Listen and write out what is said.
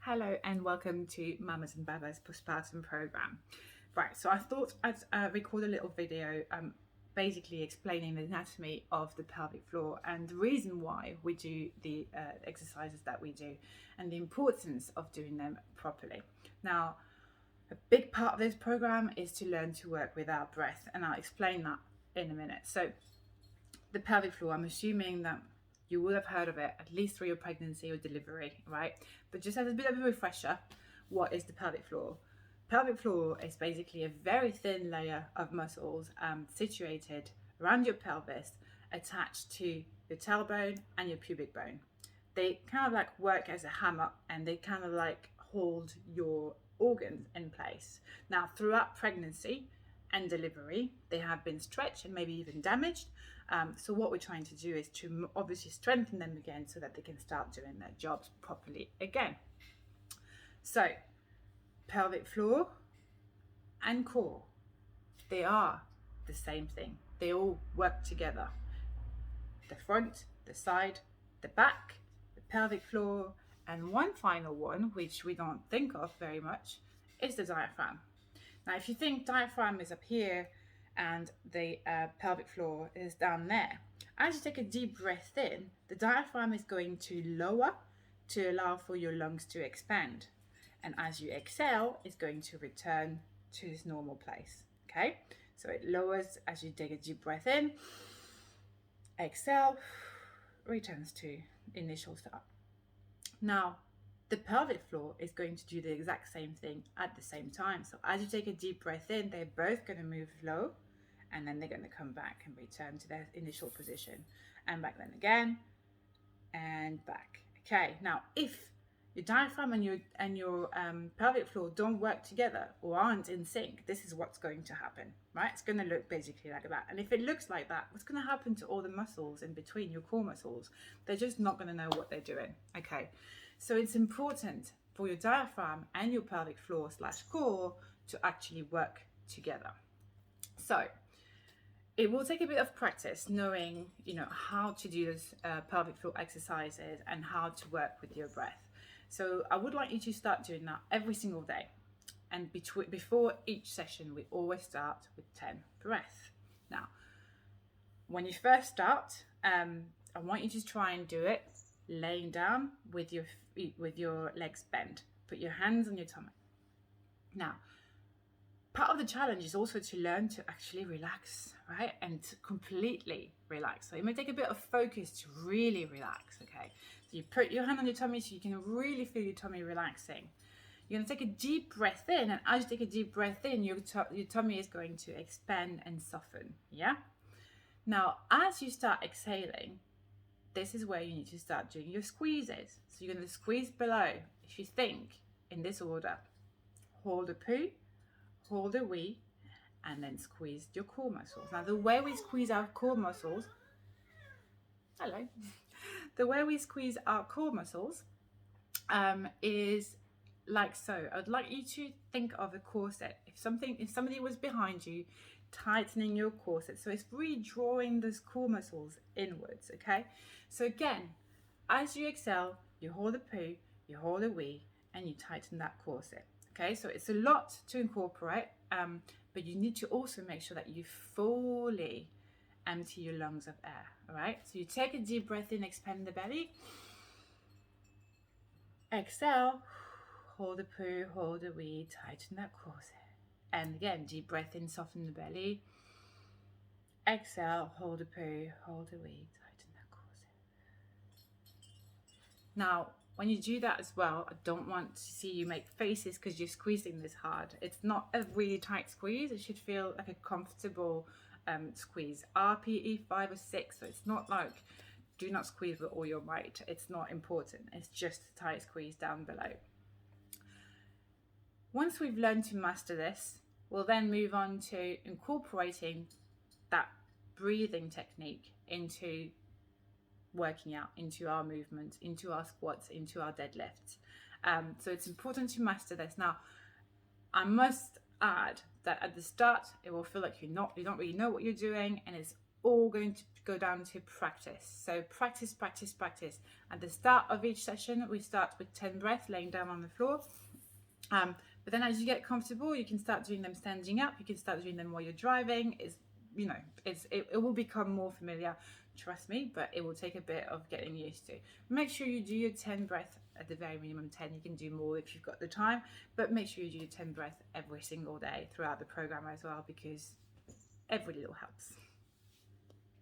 Hello and welcome to Mamas and Babas postpartum program. Right, so I thought I'd record a little video basically explaining the anatomy of the pelvic floor and the reason why we do the exercises that we do and the importance of doing them properly. Now, a big part of this program is to learn to work with our breath, and I'll explain that in a minute. So the pelvic floor, I'm assuming that you will have heard of it at least through your pregnancy or delivery, right? But just as a bit of a refresher, what is the pelvic floor? Pelvic floor is basically a very thin layer of muscles situated around your pelvis, attached to your tailbone and your pubic bone. They kind of like work as a hammer, and they kind of like hold your organs in place. Now, throughout pregnancy and delivery, they have been stretched and maybe even damaged. So what we're trying to do is to obviously strengthen them again so that they can start doing their jobs properly again. So pelvic floor and core, they are the same thing. They all work together. The front, the side, the back, the pelvic floor, and one final one, which we don't think of very much, is the diaphragm. Now, if you think diaphragm is up here and the pelvic floor is down there, as you take a deep breath in, the diaphragm is going to lower to allow for your lungs to expand. And as you exhale, it's going to return to its normal place. Okay, so it lowers as you take a deep breath in, exhale, returns to initial start. Now, the pelvic floor is going to do the exact same thing at the same time. So as you take a deep breath in, they're both going to move low, and then they're going to come back and return to their initial position, and back then again, and back. Okay, now if your diaphragm and your pelvic floor don't work together or aren't in sync, this is what's going to happen, right? It's going to look basically like that. And if it looks like that, what's going to happen to all the muscles in between, your core muscles? They're just not going to know what they're doing. Okay, so it's important for your diaphragm and your pelvic floor / core to actually work together. So it will take a bit of practice knowing, how to do those pelvic floor exercises and how to work with your breath. So I would like you to start doing that every single day. And before each session, we always start with 10 breaths. Now, when you first start, I want you to try and do it laying down with your feet, with your legs bent. Put your hands on your tummy. Now, part of the challenge is also to learn to actually relax, right? And to completely relax. So it may take a bit of focus to really relax, okay? So you put your hand on your tummy so you can really feel your tummy relaxing. You're going to take a deep breath in, and as you take a deep breath in, your tummy is going to expand and soften, yeah? Now, as you start exhaling, this is where you need to start doing your squeezes. So you're going to squeeze below. If you think in this order, hold a poo, hold a wee, and then squeeze your core muscles. Now, the way we squeeze our core muscles, the way we squeeze our core muscles is like so. I'd like you to think of a corset. If somebody was behind you, tightening your corset. So it's really drawing those core muscles inwards, okay? So again, as you exhale, you hold a poo, you hold a wee, and you tighten that corset. Okay, so it's a lot to incorporate, but you need to also make sure that you fully empty your lungs of air, all right? So you take a deep breath in, expand the belly. Exhale, hold a poo, hold a wee, tighten that corset. And again, deep breath in, soften the belly. Exhale, hold a poo, hold a wee, tighten that corset. Now, when you do that as well, I don't want to see you make faces because you're squeezing this hard. It's not a really tight squeeze. It should feel like a comfortable squeeze. RPE 5 or 6, so it's not like do not squeeze with all your might. It's not important. It's just a tight squeeze down below. Once we've learned to master this, we'll then move on to incorporating that breathing technique into working out, into our movements, into our squats, into our deadlifts. So it's important to master this. Now, I must add that at the start, it will feel like you don't really know what you're doing, and it's all going to go down to practice. So practice, practice, practice. At the start of each session, we start with 10 breaths laying down on the floor. But then as you get comfortable, you can start doing them standing up. You can start doing them while you're driving. It will become more familiar, trust me, but it will take a bit of getting used to. Make sure you do your 10 breaths at the very minimum 10. You can do more if you've got the time, but make sure you do your 10 breaths every single day throughout the program as well, because every little helps.